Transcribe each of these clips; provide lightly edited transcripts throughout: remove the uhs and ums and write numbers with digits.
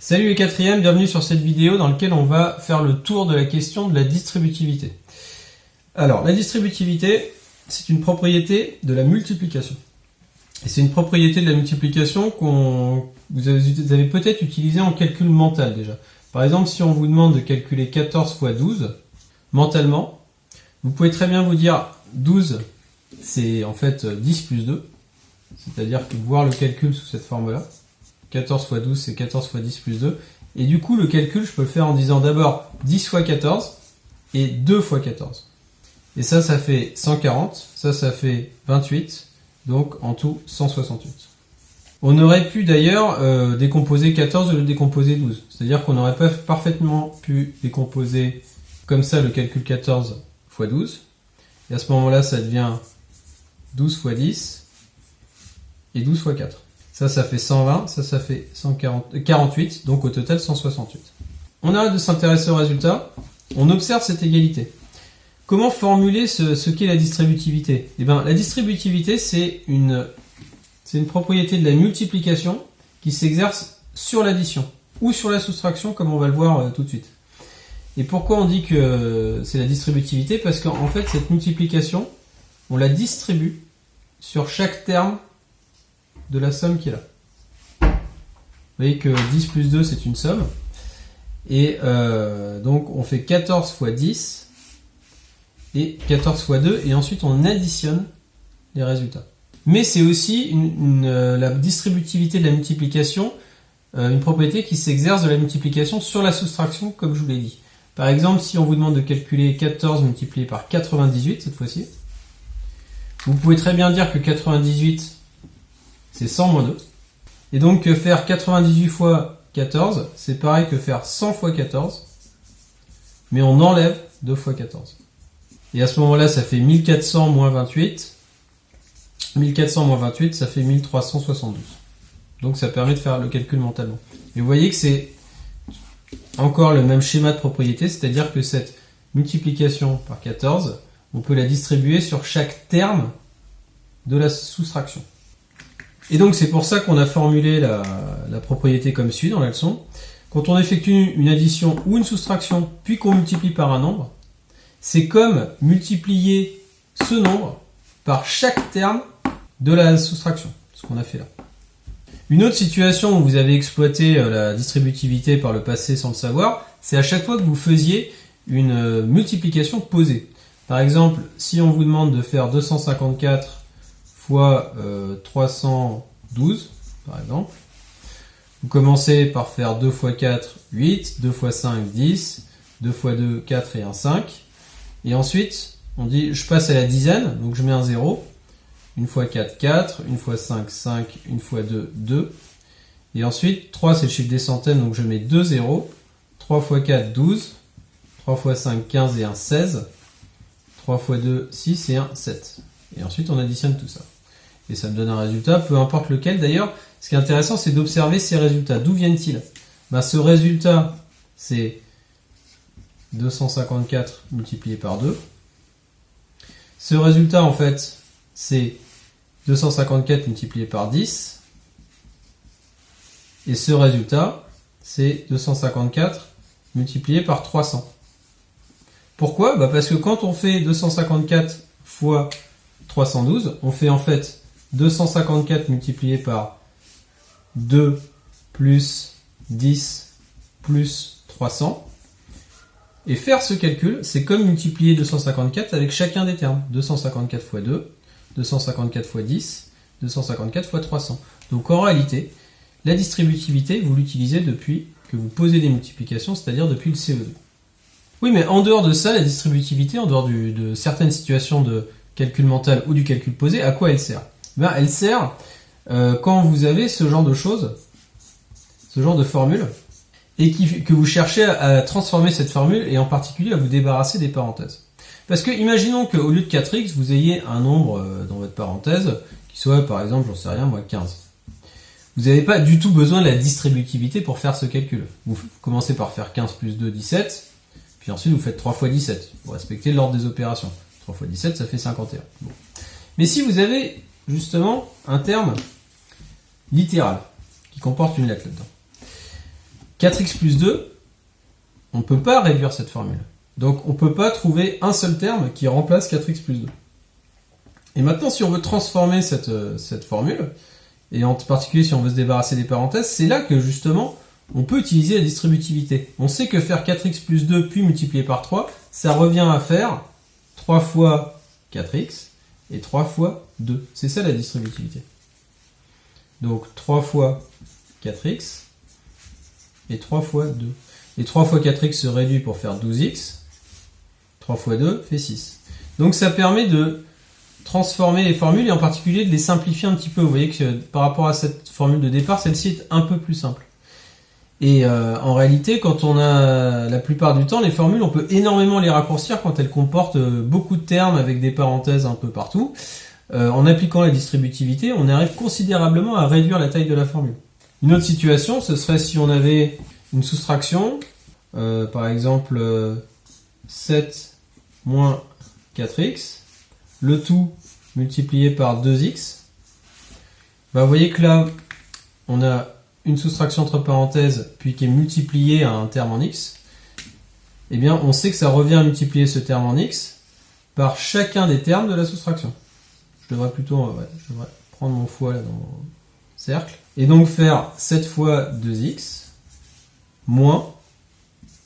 Salut les quatrièmes, bienvenue sur cette vidéo dans laquelle on va faire le tour de la question de la distributivité. Alors, la distributivité, c'est une propriété de la multiplication. Et c'est une propriété de la multiplication que vous avez peut-être utilisée en calcul mental déjà. Par exemple, si on vous demande de calculer 14 fois 12, mentalement, vous pouvez très bien vous dire 12, c'est en fait 10 plus 2. C'est-à-dire que voir le calcul sous cette forme-là. 14 fois 12, c'est 14 fois 10 plus 2. Et du coup, le calcul, je peux le faire en disant d'abord 10 fois 14 et 2 fois 14. Et ça fait 140. Ça fait 28. Donc, en tout, 168. On aurait pu d'ailleurs décomposer 14 au lieu de décomposer 12. C'est-à-dire qu'on aurait pas parfaitement pu décomposer comme ça le calcul 14 fois 12. Et à ce moment-là, ça devient 12 fois 10 et 12 fois 4. Ça fait 120, ça fait 148, donc au total 168. On arrête de s'intéresser au résultat, on observe cette égalité. Comment formuler ce qu'est la distributivité ? Eh bien, la distributivité, c'est une propriété de la multiplication qui s'exerce sur l'addition ou sur la soustraction, comme on va le voir tout de suite. Et pourquoi on dit que c'est la distributivité ? Parce qu'en fait, cette multiplication, on la distribue sur chaque terme de la somme qui est là. Vous voyez que 10 plus 2, c'est une somme. Et donc, on fait 14 fois 10 et 14 fois 2. Et ensuite, on additionne les résultats. Mais c'est aussi la distributivité de la multiplication, une propriété qui s'exerce de la multiplication sur la soustraction, comme je vous l'ai dit. Par exemple, si on vous demande de calculer 14 multiplié par 98, cette fois-ci, vous pouvez très bien dire que 98, c'est 100 moins 2. Et donc faire 98 fois 14, c'est pareil que faire 100 fois 14, mais on enlève 2 fois 14. Et à ce moment-là, ça fait 1400 moins 28. 1400 moins 28, ça fait 1372. Donc ça permet de faire le calcul mentalement. Et vous voyez que c'est encore le même schéma de propriété, c'est-à-dire que cette multiplication par 14, on peut la distribuer sur chaque terme de la soustraction. Et donc c'est pour ça qu'on a formulé la propriété comme suit dans la leçon. Quand on effectue une addition ou une soustraction, puis qu'on multiplie par un nombre, c'est comme multiplier ce nombre par chaque terme de la soustraction, ce qu'on a fait là. Une autre situation où vous avez exploité la distributivité par le passé sans le savoir, c'est à chaque fois que vous faisiez une multiplication posée. Par exemple, si on vous demande de faire 254 fois 312, par exemple. Vous commencez par faire 2 fois 4, 8, 2 fois 5, 10, 2 fois 2, 4 et 1, 5. Et ensuite, on dit, je passe à la dizaine, donc je mets un 0. 1 fois 4, 4, 1 fois 5, 5, 1 fois 2, 2. Et ensuite, 3 c'est le chiffre des centaines, donc je mets 2 zéros. 3 fois 4, 12. 3 fois 5, 15 et 1, 16. 3 fois 2, 6 et 1, 7. Et ensuite, on additionne tout ça. Et ça me donne un résultat, peu importe lequel. D'ailleurs, ce qui est intéressant, c'est d'observer ces résultats. D'où viennent-ils ? Ce résultat, c'est 254 multiplié par 2. Ce résultat, en fait, c'est 254 multiplié par 10. Et ce résultat, c'est 254 multiplié par 300. Pourquoi ? Parce que quand on fait 254 fois 312, on fait en fait 254 multiplié par 2 plus 10 plus 300. Et faire ce calcul, c'est comme multiplier 254 avec chacun des termes. 254 fois 2, 254 fois 10, 254 fois 300. Donc en réalité, la distributivité, vous l'utilisez depuis que vous posez des multiplications, c'est-à-dire depuis le CE2. Oui, mais en dehors de ça, la distributivité, en dehors de certaines situations de calcul mental ou du calcul posé, à quoi elle sert ? Elle sert quand vous avez ce genre de choses, ce genre de formule, et que vous cherchez à transformer cette formule, et en particulier à vous débarrasser des parenthèses. Parce que imaginons qu'au lieu de 4x, vous ayez un nombre dans votre parenthèse, qui soit par exemple, j'en sais rien, moi 15. Vous n'avez pas du tout besoin de la distributivité pour faire ce calcul. Vous commencez par faire 15 plus 2, 17, puis ensuite vous faites 3 fois 17, pour respecter l'ordre des opérations. 3 fois 17, ça fait 51. Bon. Mais si vous avez justement un terme littéral qui comporte une lettre là-dedans, 4x plus 2, on ne peut pas réduire cette formule. Donc on ne peut pas trouver un seul terme qui remplace 4x plus 2. Et maintenant, si on veut transformer cette formule, et en particulier si on veut se débarrasser des parenthèses, c'est là que justement on peut utiliser la distributivité. On sait que faire 4x plus 2 puis multiplier par 3, ça revient à faire 3 fois 4x et 3 fois 2. C'est ça la distributivité. Donc 3 fois 4x et 3 fois 2. Et 3 fois 4x se réduit pour faire 12x. 3 fois 2 fait 6. Donc ça permet de transformer les formules et en particulier de les simplifier un petit peu. Vous voyez que par rapport à cette formule de départ, celle-ci est un peu plus simple. Et en réalité, quand on a la plupart du temps, les formules, on peut énormément les raccourcir quand elles comportent beaucoup de termes avec des parenthèses un peu partout. En appliquant la distributivité, on arrive considérablement à réduire la taille de la formule. Une autre situation, ce serait si on avait une soustraction, par exemple 7 moins 4x, le tout multiplié par 2x. Vous voyez que là, on a une soustraction entre parenthèses, puis qui est multipliée à un terme en x. Eh bien, on sait que ça revient à multiplier ce terme en x par chacun des termes de la soustraction. Je devrais plutôt je devrais prendre mon fois là dans mon cercle. Et donc faire 7 fois 2x moins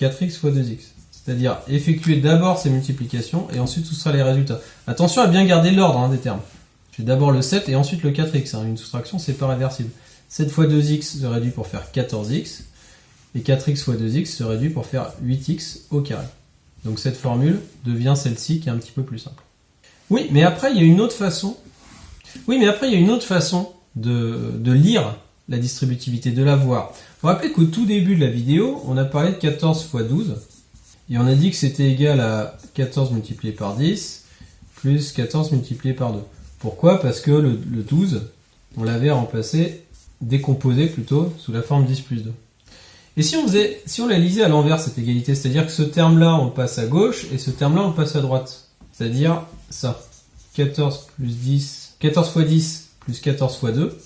4x fois 2x. C'est-à-dire effectuer d'abord ces multiplications et ensuite soustraire les résultats. Attention à bien garder l'ordre des termes. J'ai d'abord le 7 et ensuite le 4x. Une soustraction, c'est pas réversible. 7 fois 2x se réduit pour faire 14x. Et 4x fois 2x se réduit pour faire 8x au carré. Donc cette formule devient celle-ci qui est un petit peu plus simple. Oui, mais après, il y a une autre façon. De lire la distributivité, de la voir. Il faut rappeler qu'au tout début de la vidéo, on a parlé de 14 fois 12. Et on a dit que c'était égal à 14 multiplié par 10 plus 14 multiplié par 2. Pourquoi? Parce que le 12, on l'avait décomposé plutôt, sous la forme 10 plus 2. Et si on la lisait à l'envers, cette égalité, c'est-à-dire que ce terme-là, on le passe à gauche, et ce terme-là, on le passe à droite. C'est-à-dire ça. 14 fois 10 plus 14 fois 2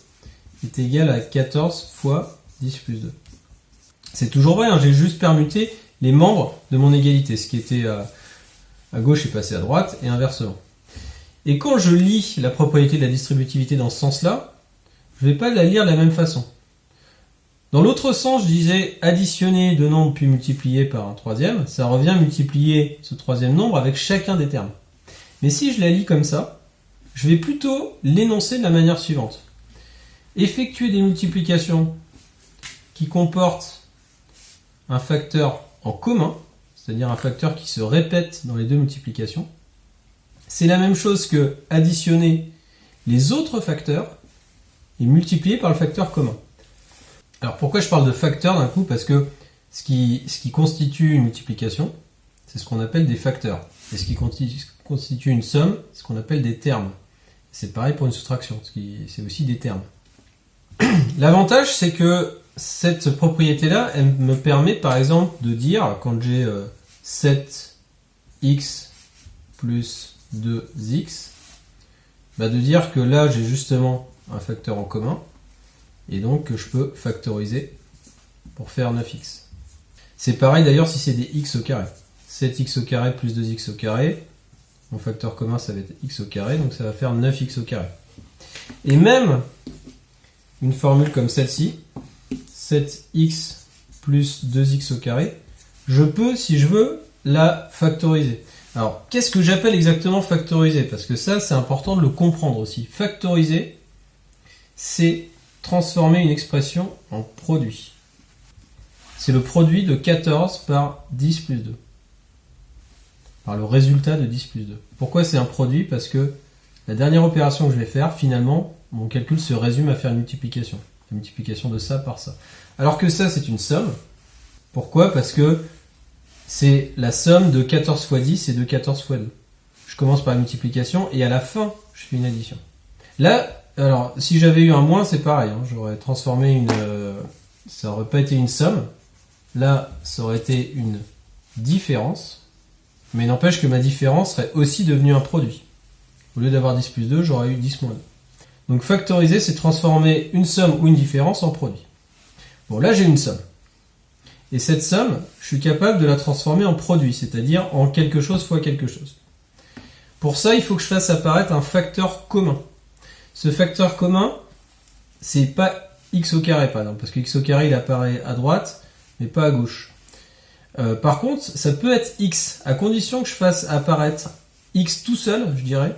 est égal à 14 fois 10 plus 2. C'est toujours vrai, j'ai juste permuté les membres de mon égalité. Ce qui était à gauche est passé à droite, et inversement. Et quand je lis la propriété de la distributivité dans ce sens-là, je ne vais pas la lire de la même façon. Dans l'autre sens, je disais additionner deux nombres puis multiplier par un troisième, ça revient à multiplier ce troisième nombre avec chacun des termes. Mais si je la lis comme ça, je vais plutôt l'énoncer de la manière suivante. Effectuer des multiplications qui comportent un facteur en commun, c'est-à-dire un facteur qui se répète dans les deux multiplications, c'est la même chose que additionner les autres facteurs et multiplier par le facteur commun. Alors pourquoi je parle de facteurs d'un coup? Parce que ce qui constitue une multiplication, c'est ce qu'on appelle des facteurs. Et ce qui constitue une somme, c'est ce qu'on appelle des termes. C'est pareil pour une soustraction, c'est aussi des termes. L'avantage, c'est que cette propriété-là, elle me permet par exemple de dire, quand j'ai 7x plus 2x, de dire que là j'ai justement un facteur en commun, et donc que je peux factoriser pour faire 9x. C'est pareil d'ailleurs si c'est des x au carré. 7x au carré plus 2x au carré, mon facteur commun ça va être x au carré, donc ça va faire 9x au carré. Et même une formule comme celle-ci, 7x plus 2x au carré, je peux, si je veux, la factoriser. Alors, qu'est-ce que j'appelle exactement factoriser? Parce que ça, c'est important de le comprendre aussi. Factoriser, c'est transformer une expression en produit. C'est le produit de 14 par 10 plus 2. Par le résultat de 10 plus 2. Pourquoi c'est un produit? Parce que la dernière opération que je vais faire, finalement, mon calcul se résume à faire une multiplication. La multiplication de ça par ça. Alors que ça, c'est une somme. Pourquoi? Parce que c'est la somme de 14 fois 10 et de 14 fois 2. Je commence par la multiplication et à la fin, je fais une addition. Là, alors, si j'avais eu un moins, c'est pareil. J'aurais transformé ça n'aurait pas été une somme. Là, ça aurait été une différence. Mais n'empêche que ma différence serait aussi devenue un produit. Au lieu d'avoir 10 plus 2, j'aurais eu 10 moins 2. Donc factoriser, c'est transformer une somme ou une différence en produit. Bon, là j'ai une somme. Et cette somme, je suis capable de la transformer en produit, c'est-à-dire en quelque chose fois quelque chose. Pour ça, il faut que je fasse apparaître un facteur commun. Ce facteur commun, c'est pas x au carré, par exemple, parce que x au carré, il apparaît à droite, mais pas à gauche. Par contre, ça peut être x, à condition que je fasse apparaître x tout seul, je dirais,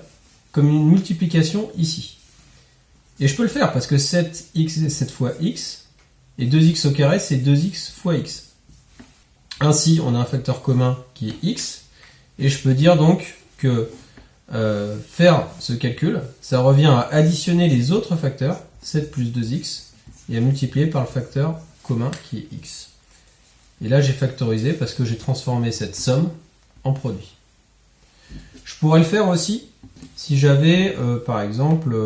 comme une multiplication ici. Et je peux le faire, parce que 7x, c'est 7 fois x, et 2x au carré, c'est 2x fois x. Ainsi, on a un facteur commun qui est x, et je peux dire donc que faire ce calcul, ça revient à additionner les autres facteurs, 7 plus 2x, et à multiplier par le facteur commun qui est x. Et là, j'ai factorisé parce que j'ai transformé cette somme en produit. Je pourrais le faire aussi si j'avais, par exemple,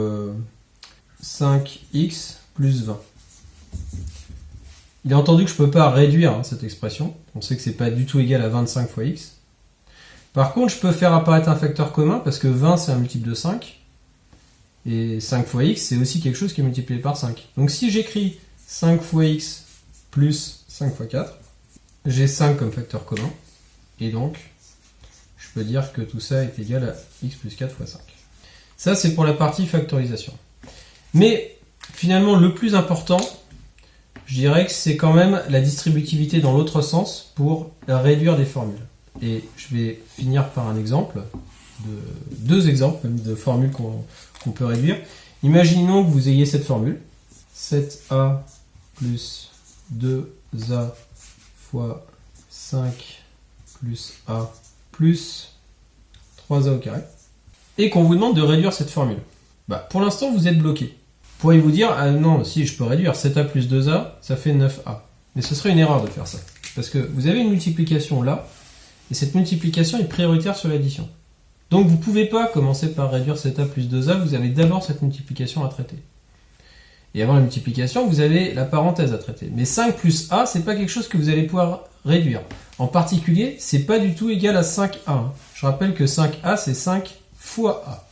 5x plus 20. Il est entendu que je ne peux pas réduire cette expression. On sait que ce n'est pas du tout égal à 25 fois x. Par contre, je peux faire apparaître un facteur commun parce que 20, c'est un multiple de 5. Et 5 fois x, c'est aussi quelque chose qui est multiplié par 5. Donc si j'écris 5 fois x plus 5 fois 4, j'ai 5 comme facteur commun. Et donc, je peux dire que tout ça est égal à x plus 4 fois 5. Ça, c'est pour la partie factorisation. Mais finalement, le plus important, je dirais que c'est quand même la distributivité dans l'autre sens pour réduire des formules. Et je vais finir par un exemple, deux exemples même de formules qu'on peut réduire. Imaginons que vous ayez cette formule, 7a plus 2a fois 5 plus a plus 3a au carré, et qu'on vous demande de réduire cette formule. Pour l'instant, vous êtes bloqué. Vous pourriez vous dire, ah non, si je peux réduire 7a plus 2a, ça fait 9a. Mais ce serait une erreur de faire ça. Parce que vous avez une multiplication là, et cette multiplication est prioritaire sur l'addition. Donc vous ne pouvez pas commencer par réduire 7a plus 2a, vous avez d'abord cette multiplication à traiter. Et avant la multiplication, vous avez la parenthèse à traiter. Mais 5 plus a, c'est pas quelque chose que vous allez pouvoir réduire. En particulier, c'est pas du tout égal à 5a. Je rappelle que 5a, c'est 5 fois a.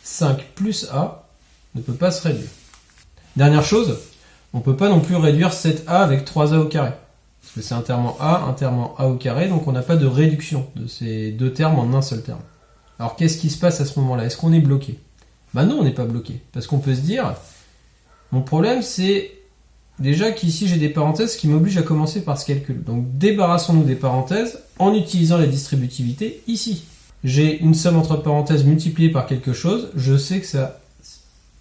5 plus a ne peut pas se réduire. Dernière chose, on ne peut pas non plus réduire 7a avec 3a au carré. Parce que c'est un terme en a au carré, donc on n'a pas de réduction de ces deux termes en un seul terme. Alors qu'est-ce qui se passe à ce moment-là? Est-ce qu'on est bloqué? Non, on n'est pas bloqué. Parce qu'on peut se dire, mon problème c'est déjà qu'ici j'ai des parenthèses qui m'obligent à commencer par ce calcul. Donc débarrassons-nous des parenthèses en utilisant la distributivité ici. J'ai une somme entre parenthèses multipliée par quelque chose, je sais que ça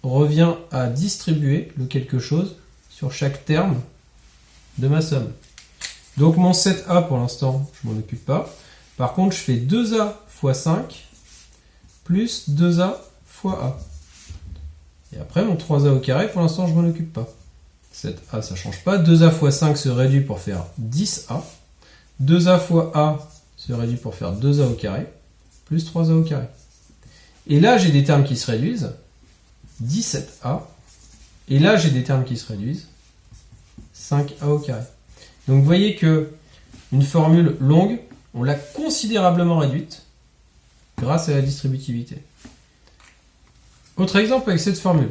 revient à distribuer le quelque chose sur chaque terme de ma somme. Donc mon 7a pour l'instant, je m'en occupe pas. Par contre, je fais 2a fois 5 plus 2a fois a. Et après, mon 3a au carré, pour l'instant, je m'en occupe pas. 7a, ça change pas. 2a fois 5 se réduit pour faire 10a. 2a fois a se réduit pour faire 2a au carré, plus 3a au carré. Et là, j'ai des termes qui se réduisent. 17a. Et là, j'ai des termes qui se réduisent. 5a au carré. Donc, vous voyez que une formule longue, on l'a considérablement réduite grâce à la distributivité. Autre exemple avec cette formule.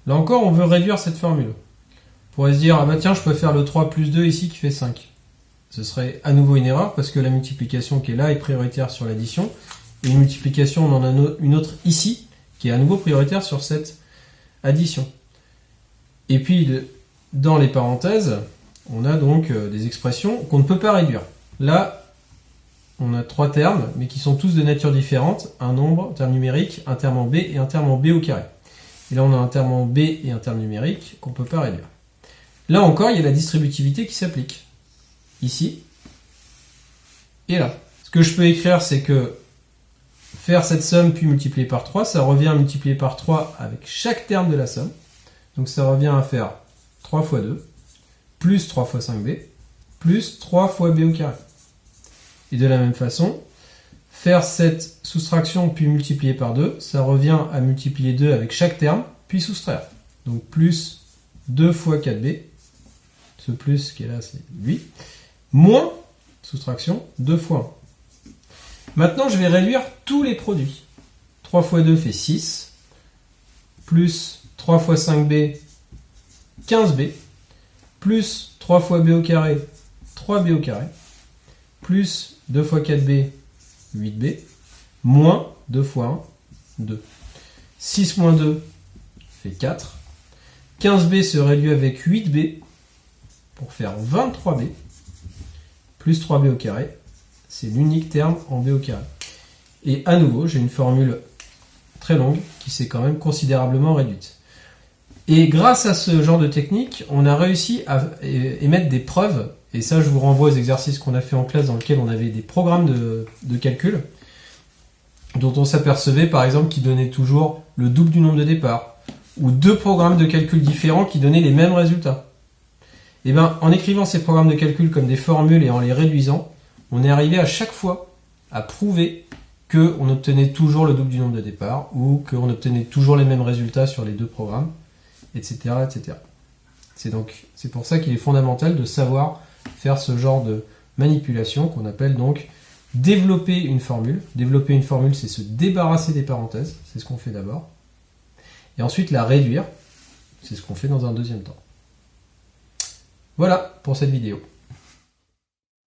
Là encore, on veut réduire cette formule. On pourrait se dire, ah bah tiens, je peux faire le 3 plus 2 ici qui fait 5. Ce serait à nouveau une erreur parce que la multiplication qui est là est prioritaire sur l'addition. Et une multiplication, on en a une autre ici qui est à nouveau prioritaire sur cette addition. Et puis, dans les parenthèses, on a donc des expressions qu'on ne peut pas réduire. Là, on a trois termes, mais qui sont tous de nature différente. Un nombre, un terme numérique, un terme en b et un terme en b au carré. Et là, on a un terme en b et un terme numérique qu'on ne peut pas réduire. Là encore, il y a la distributivité qui s'applique. Ici et là. Ce que je peux écrire, c'est que faire cette somme puis multiplier par 3, ça revient à multiplier par 3 avec chaque terme de la somme. Donc ça revient à faire 3 fois 2, plus 3 fois 5b, plus 3 fois b au carré. Et de la même façon, faire cette soustraction puis multiplier par 2, ça revient à multiplier 2 avec chaque terme, puis soustraire. Donc plus 2 fois 4b, ce plus qui est là c'est lui, moins, soustraction, 2 fois 1. Maintenant je vais réduire tous les produits. 3 fois 2 fait 6, plus 3 fois 5b, 15b, plus 3 fois b au carré, 3b au carré, plus 2 fois 4b, 8b, moins 2 fois 1, 2. 6 moins 2 fait 4. 15b se réduit avec 8b pour faire 23b, plus 3b au carré. C'est l'unique terme en b au carré. Et à nouveau, j'ai une formule très longue qui s'est quand même considérablement réduite. Et grâce à ce genre de technique, on a réussi à émettre des preuves, et ça je vous renvoie aux exercices qu'on a fait en classe dans lesquels on avait des programmes de calcul, dont on s'apercevait par exemple qu'ils donnaient toujours le double du nombre de départ, ou 2 programmes de calcul différents qui donnaient les mêmes résultats. Et bien en écrivant ces programmes de calcul comme des formules et en les réduisant, on est arrivé à chaque fois à prouver qu'on obtenait toujours le double du nombre de départ, ou qu'on obtenait toujours les mêmes résultats sur les 2 programmes, etc. etc. C'est pour ça qu'il est fondamental de savoir faire ce genre de manipulation qu'on appelle donc développer une formule. Développer une formule, c'est se débarrasser des parenthèses, c'est ce qu'on fait d'abord. Et ensuite la réduire, c'est ce qu'on fait dans un deuxième temps. Voilà pour cette vidéo.